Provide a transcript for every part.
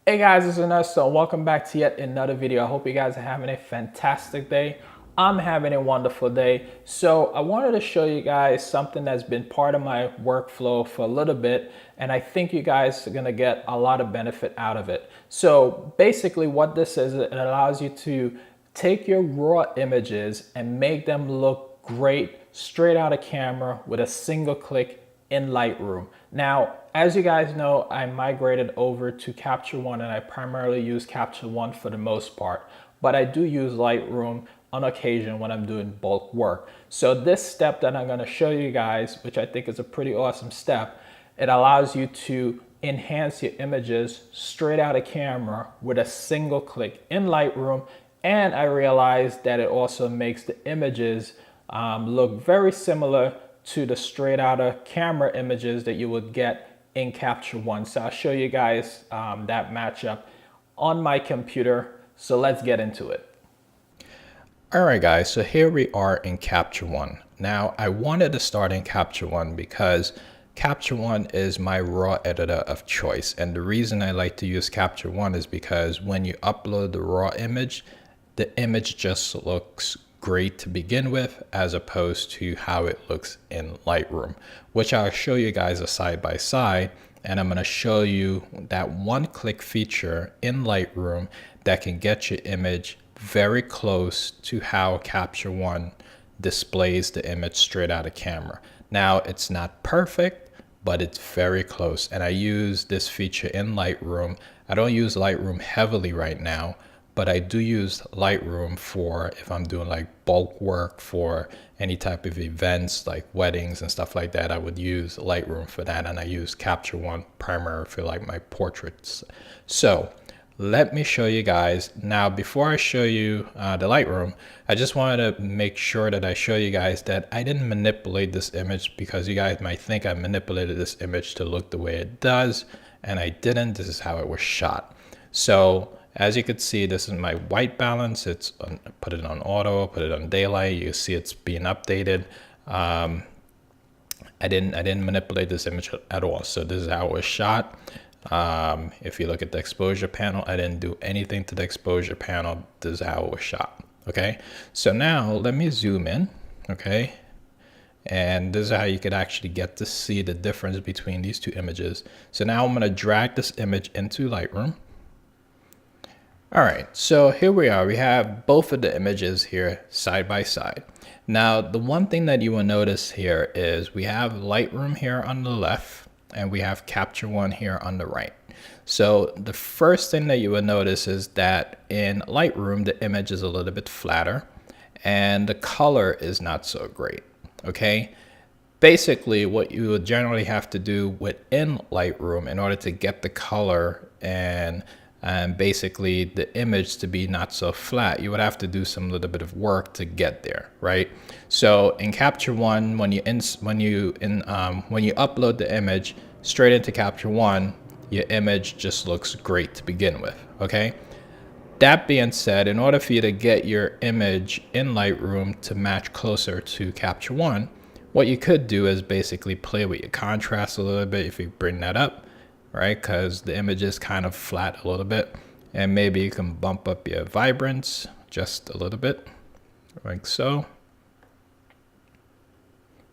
Hey guys, it's Ernesto. Welcome back to yet another video. I hope you guys are having a fantastic day. I'm having a wonderful day. So I wanted to show you guys something that's been part of my workflow for a little bit, and I think you guys are gonna get a lot of benefit out of it. So basically what this is, it allows you to take your raw images and make them look great straight out of camera with a single click in Lightroom. Now, as you guys know, I migrated over to Capture One and I primarily use Capture One for the most part, but I do use Lightroom on occasion when I'm doing bulk work. So this step that I'm gonna show you guys, which I think is a pretty awesome step, it allows you to enhance your images straight out of camera with a single click in Lightroom. And I realized that it also makes the images look very similar to the straight out of camera images that you would get in Capture One. So I'll show you guys that matchup on my computer. So let's get into it. All right, guys, so here we are in Capture One. Now I wanted to start in Capture One because Capture One is my raw editor of choice. And the reason I like to use Capture One is because when you upload the raw image, the image just looks great to begin with, as opposed to how it looks in Lightroom, which I'll show you guys a side by side. And I'm going to show you that one-click feature in Lightroom that can get your image very close to how Capture One displays the image straight out of camera. Now, it's not perfect, but it's very close. And I use this feature in Lightroom. I don't use Lightroom heavily right now, but I do use Lightroom for if I'm doing like bulk work for any type of events like weddings and stuff like that. I would use Lightroom for that, and I use Capture One primarily for like my portraits. So let me show you guys. Now, before I show you the Lightroom, I just wanted to make sure that I show you guys that I didn't manipulate this image, because you guys might think I manipulated this image to look the way it does, and I didn't. This is how it was shot. So as you can see, this is my white balance. It's put it on auto, put it on daylight. You see it's being updated. I didn't manipulate this image at all. So this is how it was shot. If you look at the exposure panel, I didn't do anything to the exposure panel. This is how it was shot. Okay. So now let me zoom in. Okay. And this is how you could actually get to see the difference between these two images. So now I'm going to drag this image into Lightroom. All right, so here we are. We have both of the images here side by side. Now, the one thing that you will notice here is we have Lightroom here on the left and we have Capture One here on the right. So the first thing that you will notice is that in Lightroom, the image is a little bit flatter and the color is not so great, okay? Basically, what you would generally have to do within Lightroom in order to get the color and basically the image to be not so flat, you would have to do some little bit of work to get there, right? So in Capture One, when you upload the image straight into Capture One, your image just looks great to begin with. Okay. That being said, in order for you to get your image in Lightroom to match closer to Capture One, what you could do is basically play with your contrast a little bit. If you bring that up, right, because the image is kind of flat a little bit, and maybe you can bump up your vibrance just a little bit, like so.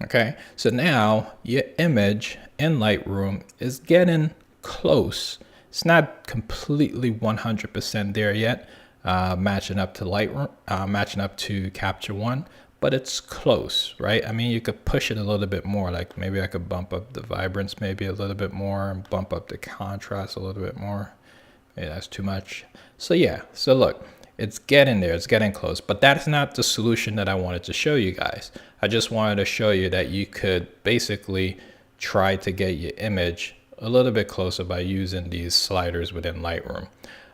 Okay, so now your image in Lightroom is getting close. It's not completely 100% there yet, matching up to Lightroom, matching up to Capture One, but it's close, right? I mean, you could push it a little bit more. Like maybe I could bump up the vibrance maybe a little bit more and bump up the contrast a little bit more. Yeah, that's too much. So yeah, so look, it's getting there, it's getting close, but that's not the solution that I wanted to show you guys. I just wanted to show you that you could basically try to get your image a little bit closer by using these sliders within Lightroom.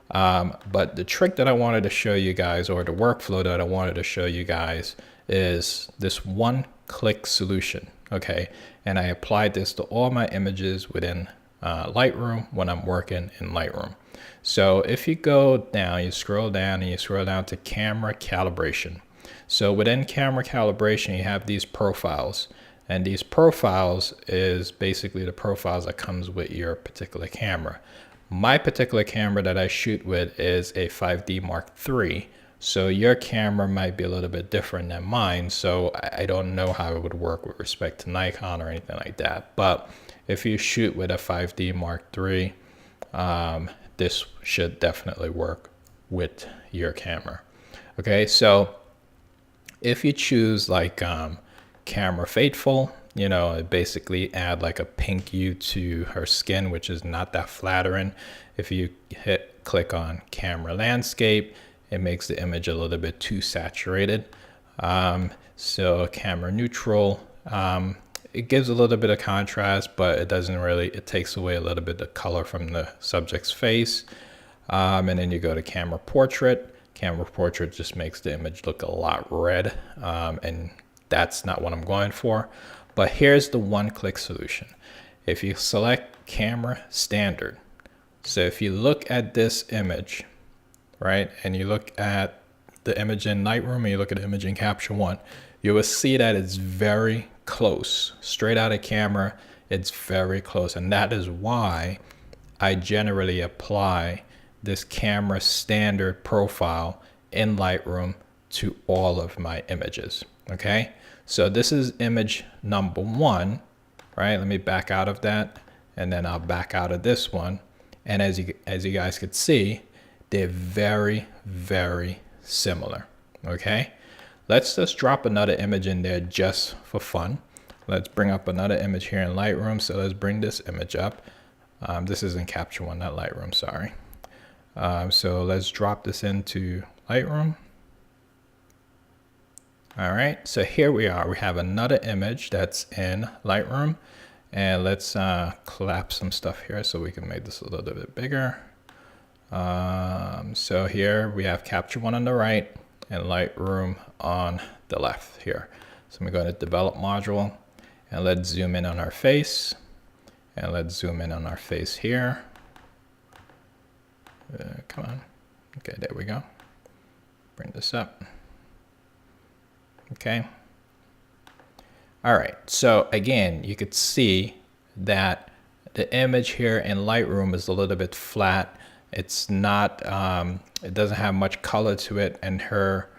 But the trick that I wanted to show you guys, or the workflow that I wanted to show you guys, is this one-click solution. Okay, and I applied this to all my images within Lightroom when I'm working in Lightroom. So if you go down, you scroll down and you scroll down to camera calibration. So within camera calibration, you have these profiles, And these profiles is basically the profiles that comes with your particular camera. My particular camera that I shoot with is a 5D Mark III. So your camera might be a little bit different than mine. So I don't know how it would work with respect to Nikon or anything like that. But if you shoot with a 5D Mark III, this should definitely work with your camera. Okay, so if you choose like Camera Faithful, you know, basically add like a pink hue to her skin, which is not that flattering. If you click on Camera Landscape, it makes the image a little bit too saturated. So Camera Neutral, it gives a little bit of contrast, but it doesn't really, it takes away a little bit of color from the subject's face. And then you go to Camera Portrait. Camera Portrait just makes the image look a lot red, and that's not what I'm going for. But here's the one-click solution. If you select Camera Standard, so if you look at this image, right, and you look at the image in Lightroom and you look at the image in Capture One, you will see that it's very close. Straight out of camera, it's very close. And that is why I generally apply this Camera Standard profile in Lightroom to all of my images. Okay, so this is image number 1, right? Let me back out of that, and then I'll back out of this one. And as you guys could see, they're very, very similar. Okay, let's just drop another image in there just for fun. Let's bring up another image here in Lightroom. So let's bring this image up. This is in Capture One, not Lightroom, sorry. So let's drop this into Lightroom. All right, so here we are. We have another image that's in Lightroom, and let's collapse some stuff here so we can make this a little bit bigger. So here we have Capture One on the right and Lightroom on the left here. So I'm going to develop module, and let's zoom in on our face, and let's zoom in on our face here. Come on. Okay, there we go. Bring this up. Okay. All right. So again, you could see that the image here in Lightroom is a little bit flat. It's not, it doesn't have much color to it. And her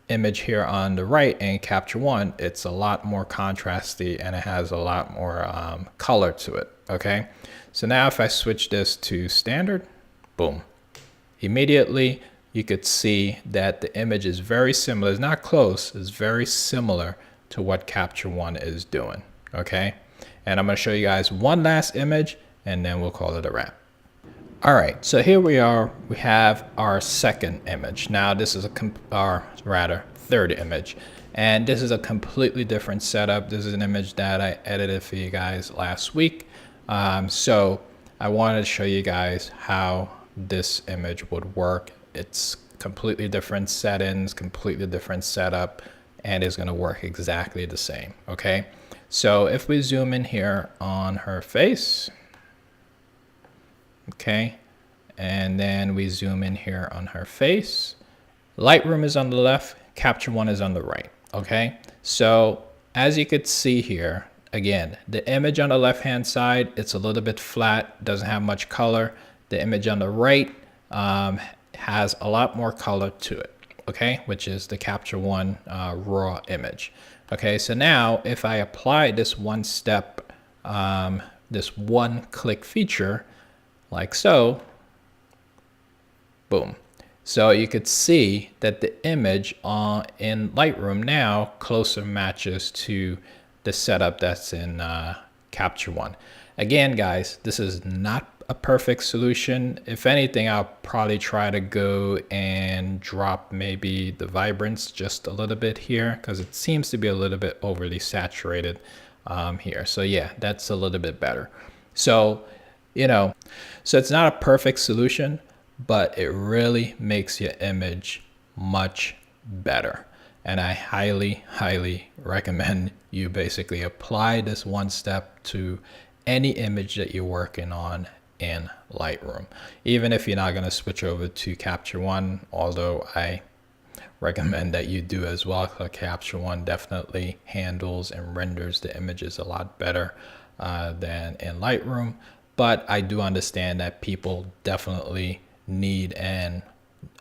image here on the right in Capture One, it's a lot more contrasty and it has a lot more color to it. Okay. So now if I switch this to standard, boom, immediately you could see that the image is very similar. It's not close, it's very similar to what Capture One is doing. Okay, and I'm going to show you guys one last image and then we'll call it a wrap. All right, so here we are. We have our second image. Now this is a third image, and this is a completely different setup. This is an image that I edited for you guys last week. So I wanted to show you guys how this image would work. It's completely different settings, completely different setup, and it's going to work exactly the same. Okay, so if we zoom in here on her face, okay, and then we zoom in here on her face, Lightroom is on the left, Capture One is on the right. Okay, so as you could see here, again, the image on the left hand side, it's a little bit flat, doesn't have much color. The image on the right has a lot more color to it, okay, which is the Capture One raw image. Okay, so now if I apply this one step, this one click feature, like so, boom. So you could see that the image in Lightroom now closer matches to the setup that's in Capture One. Again, guys, this is not a perfect solution. If anything, I'll probably try to go and drop maybe the vibrance just a little bit here, because it seems to be a little bit overly saturated here. So yeah, that's a little bit better. So, you know, so it's not a perfect solution, but it really makes your image much better. And I highly, highly recommend you basically apply this one step to any image that you're working on in Lightroom, even if you're not going to switch over to Capture One, although I recommend that you do as well. Capture One definitely handles and renders the images a lot better than in Lightroom. but I do understand that people definitely need and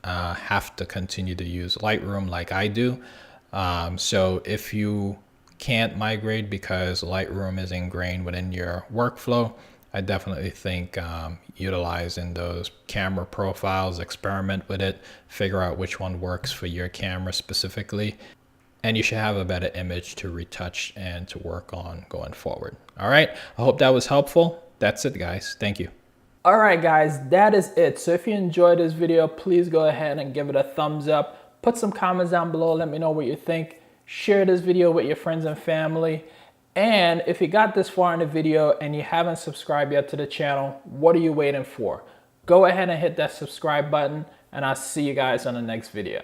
have to continue to use Lightroom like I do. So if you can't migrate because Lightroom is ingrained within your workflow, I definitely think utilizing those camera profiles, experiment with it, figure out which one works for your camera specifically, and you should have a better image to retouch and to work on going forward. All right, I hope that was helpful. That's it, guys. Thank you. All right, guys, that is it. So if you enjoyed this video, please go ahead and give it a thumbs up. Put some comments down below. Let me know what you think. Share this video with your friends and family. And if you got this far in the video and you haven't subscribed yet to the channel, what are you waiting for? Go ahead and hit that subscribe button, and I'll see you guys on the next video.